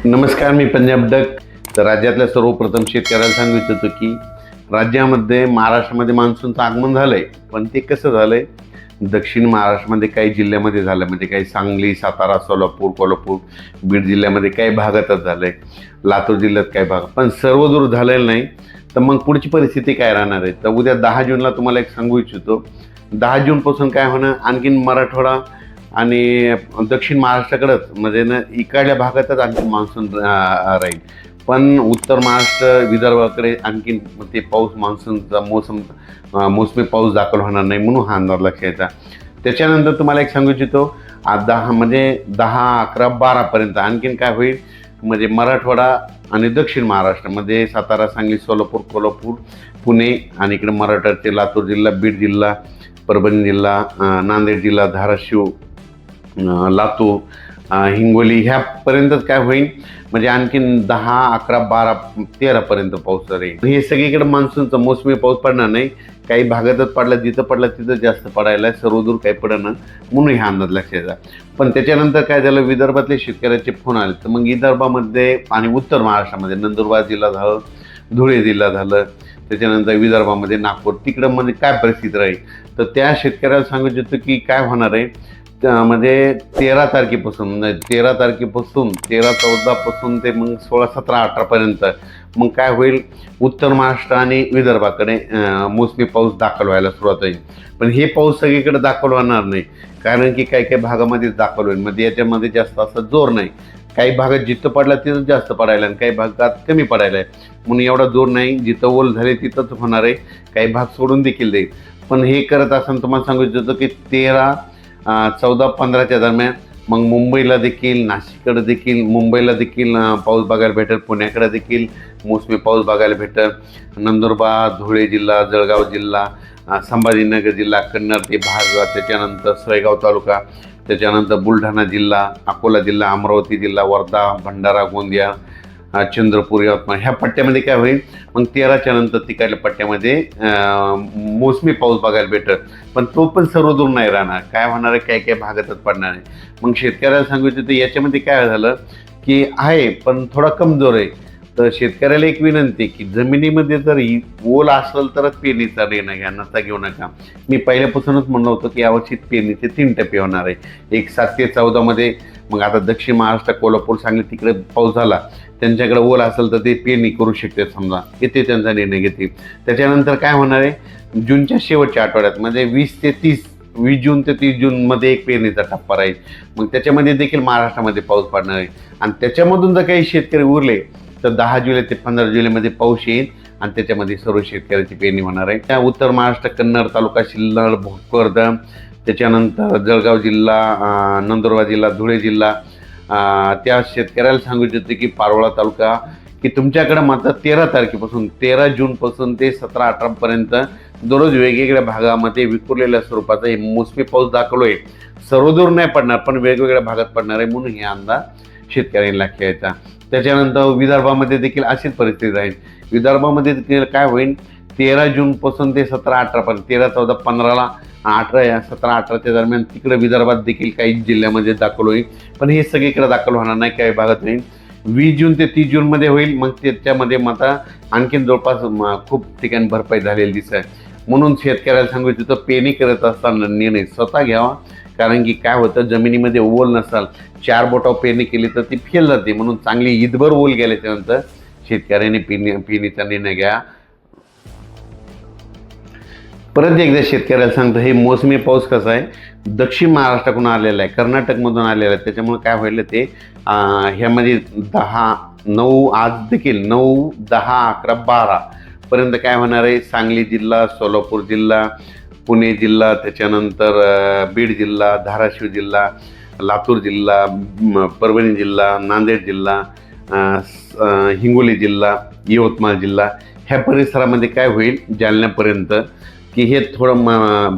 नमस्कार, मी पंजाब डक. तर राज्यातल्या सर्वप्रथम शेतकऱ्याला सांगू इच्छितो की राज्यामध्ये महाराष्ट्रामध्ये मान्सूनचं आगमन झालंय, पण ते कसं झालंय, दक्षिण महाराष्ट्रामध्ये काही जिल्ह्यामध्ये झालं, म्हणजे काही सांगली, सातारा, सोलापूर, कोल्हापूर, बीड जिल्ह्यामध्ये काही भागातच झालंय, लातूर जिल्ह्यात काही भाग, पण सर्वदूर झालेलं नाही. तर मग पुढची परिस्थिती काय राहणार आहे? तर उद्या 10 जूनला तुम्हाला एक सांगू इच्छितो, 10 जूनपासून काय होणार, आणखीन मराठवाडा आणि दक्षिण महाराष्ट्राकडंच म्हणजे ना इकडल्या भागातच आणखी मान्सून राहील, पण उत्तर महाराष्ट्र, विदर्भाकडे आणखीन ते पाऊस, मान्सूनचा मोसमी पाऊस दाखल होणार नाही, म्हणून हा अंदाज लक्षात यायचा. त्याच्यानंतर तुम्हाला एक सांगू इच्छितो, 10, 11, 12पर्यंत आणखीन काय होईल, म्हणजे मराठवाडा आणि दक्षिण महाराष्ट्रामध्ये सातारा, सांगली, सोलापूर, कोल्हापूर, पुणे आणि इकडे मराठवाड्याचे लातूर जिल्हा, बीड जिल्हा, परभणी जिल्हा, नांदेड जिल्हा, धाराशिव, लातूर, हिंगोली ह्यापर्यंतच काय होईल, म्हणजे आणखीन 10, 11, 12, 13पर्यंत पाऊस राहील. हे सगळीकडे मान्सूनचा मोसमी पाऊस पडणार नाही, काही भागातच पडला, जिथं पडला तिथं जास्त पडायला, सर्वदूर काही पडणार, म्हणून हा अंदाज लक्षात यायचा. पण त्याच्यानंतर काय झालं, विदर्भातले शेतकऱ्याचे फोन आले. तर मग विदर्भामध्ये आणि उत्तर महाराष्ट्रामध्ये नंदुरबार जिल्हा झालं, धुळे जिल्हा झालं, त्याच्यानंतर विदर्भामध्ये नागपूर, तिकडं म्हणजे काय परिस्थिती राहील, तर त्या शेतकऱ्याला सांगू इच्छितो की काय होणार आहे. म्हणजे 13 तारखेपासून 13, 14पासून ते मग 16, 17, 18पर्यंत मग काय होईल, उत्तर महाराष्ट्र आणि विदर्भाकडे मोसमी पाऊस दाखल व्हायला सुरुवात होईल. पण हे पाऊस सगळीकडे दाखल होणार नाही, कारण की काही काही भागामध्येच दाखल होईल, म्हणजे याच्यामध्ये जास्त असा जोर नाही. काही भागात जिथं पडला तिथं जास्त पडायला आणि काही भागात कमी पडायला आहे, म्हणून एवढा जोर नाही. जिथं ओल झाले तिथंच होणार आहे, काही भाग सोडून देखील देईल. पण हे करत असताना तुम्हाला सांगू इच्छितो की 13, 14, 15च्या दरम्यान मग मुंबईला देखील, नाशिककडे देखील, मुंबईला देखील पाऊस बघायला भेटेल, पुण्याकडे देखील मोसमी पाऊस बघायला भेटेल. नंदुरबार, धुळे जिल्हा, जळगाव जिल्हा, संभाजीनगर जिल्हा, कन्नड ते भाग, त्याच्यानंतर सोयगाव तालुका, त्याच्यानंतर बुलढाणा जिल्हा, अकोला जिल्हा, अमरावती जिल्हा, वर्धा, भंडारा, गोंदिया, चंद्रपूर, यवतमाळ ह्या पट्ट्यामध्ये काय होईल, मग 13च्या नंतर तिकडल्या पट्ट्यामध्ये मोसमी पाऊस बघायला भेटत, पण तो पण सर्वदूर नाही राहणार. काय होणार आहे, काही काही भागातच पडणार आहे. मग शेतकऱ्याला सांगू इच्छितो, याच्यामध्ये काय झालं की आहे पण थोडा कमजोर आहे. तर शेतकऱ्याला एक विनंती की जमिनीमध्ये जर ओल असेल तरच पेरणीचा निर्णय घ्या, नसता घेऊ नका. मी पहिल्यापासूनच म्हणलं होतं की यावर्षी पेरणीचे 3 टप्पे होणार आहे, एक 7 ते 14मध्ये. मग आता दक्षिण महाराष्ट्र, कोल्हापूर, सांगली तिकडे पाऊस झाला, त्यांच्याकडे ओल असेल तर ते पेरणी करू शकते, समजा येथे त्यांचा निर्णय घेतील. त्याच्यानंतर काय होणार आहे, जूनच्या शेवटच्या आठवड्यात म्हणजे 20 जून ते 30 जूनमध्ये एक पेरणीचा टप्पा राहील. मग त्याच्यामध्ये देखील महाराष्ट्रामध्ये पाऊस पडणार आहे, आणि त्याच्यामधून जर काही शेतकरी उरले तर 10 जुलै ते 15 जुलैमध्ये पाऊस येईल, आणि त्याच्यामध्ये सर्व शेतकऱ्याची पेरणी होणार आहे. त्या उत्तर महाराष्ट्र, कन्नड तालुका, शिल्लड, भोकरदन, त्याच्यानंतर जळगाव जिल्हा, नंदुरबार जिल्हा, धुळे जिल्हा, त्या शेतकऱ्याला सांगू इच्छितो की पारोळा तालुका, की तुमच्याकडे मात्र 13 तारखेपासून 13 जूनपासून ते 17, 18पर्यंत दररोज वेगवेगळ्या भागामध्ये विखुरलेल्या स्वरूपाचा हे मोसमी पाऊस दाखवलो आहे. सर्वदूर नाही पडणार, पण वेगवेगळ्या भागात पडणार आहे, म्हणून हे अंदाज शेतकऱ्यांनी लक्षात घ्यायचा. त्याच्यानंतर विदर्भामध्ये देखील अशीच परिस्थिती राहील. विदर्भामध्ये देखील काय होईल, 13 जूनपासून ते 17, 18पर्यंत, 13, 14, 15ला 18, 17, 18च्या दरम्यान तिकडे विदर्भात देखील काही जिल्ह्यामध्ये दाखल होईल, पण हे सगळीकडे दाखल होणार नाही, काही भागात होईल. 20 जून ते 30 जूनमध्ये होईल, मग त्याच्यामध्ये मात्र आणखीन जवळपास खूप ठिकाणी भरपाई झालेली दिसत आहे. म्हणून शेतकऱ्याला सांगू इच्छितो, पेरणी करत असताना निर्णय स्वतः घ्यावा, कारण की काय होतं, जमिनीमध्ये ओल नसाल, 4 बोटावर पेरणी केली तर ती फेल जाते, म्हणून चांगली ईदभर ओल गेल्याच्यानंतर शेतकऱ्यांनी पेरणीचा निर्णय घ्या. परत एकदा शेतकऱ्याला सांगतो, हे मोसमी पाऊस कसा आहे, दक्षिण महाराष्ट्राकडून आलेला आहे, कर्नाटकमधून आलेला आहे, त्याच्यामुळे काय होईल ते ह्यामध्ये 10, 9 आज देखील 9, 10, 11, 12पर्यंत काय होणार आहे, सांगली जिल्हा, सोलापूर जिल्हा, पुणे जिल्हा, त्याच्यानंतर बीड जिल्हा, धाराशिव जिल्हा, लातूर जिल्हा, परभणी जिल्हा, नांदेड जिल्हा, हिंगोली जिल्हा, यवतमाळ जिल्हा ह्या परिसरामध्ये काय होईल, जालन्यापर्यंत, की हे थोडं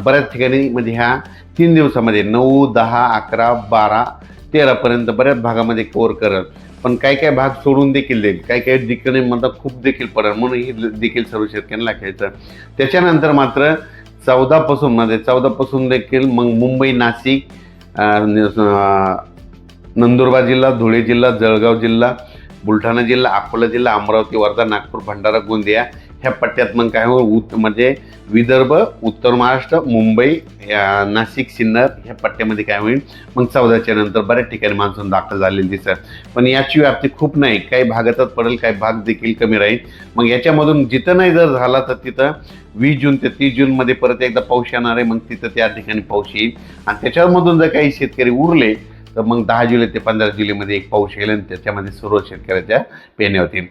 बऱ्याच ठिकाणी म्हणजे ह्या 3 दिवसामध्ये 9, 10, 11, 12, 13पर्यंत बऱ्याच भागामध्ये कव्हर करत, पण काही काही भाग सोडून देखील देईल, काही काही ठिकाणी म्हणतात खूप देखील पडेल, म्हणून ही देखील सर्व शेतकऱ्यांना लक्षात. त्याच्यानंतर मात्र 14पासून देखील मग मुंबई, नाशिक, नंदुरबार जिल्हा, धुळे जिल्हा, जळगाव जिल्हा, बुलढाणा जिल्हा, अकोला जिल्हा, अमरावती, वर्धा, नागपूर, भंडारा, गोंदिया ह्या पट्ट्यात मग काय म्हणजे विदर्भ, उत्तर महाराष्ट्र, मुंबई, नाशिक, सिन्नर ह्या पट्ट्यामध्ये काय होईल मग 14च्या नंतर बऱ्याच ठिकाणी मान्सून दाखल झालेली दिसत. पण याची व्याप्ती खूप नाही, काही भागातच पडेल, काही भाग देखील कमी राहील. मग याच्यामधून जिथं नाही जर झाला तर तिथं 20 जून ते 30 जूनमध्ये परत एकदा पाऊस येणार आहे. मग तिथं त्या ठिकाणी पाऊस येईल आणि त्याच्यामधून जर काही शेतकरी उरले तर मग 10 जुलै ते 15 जुलैमध्ये एक पाऊस येईल आणि त्याच्यामध्ये सर्व शेतकऱ्याच्या पेरण्या होतील.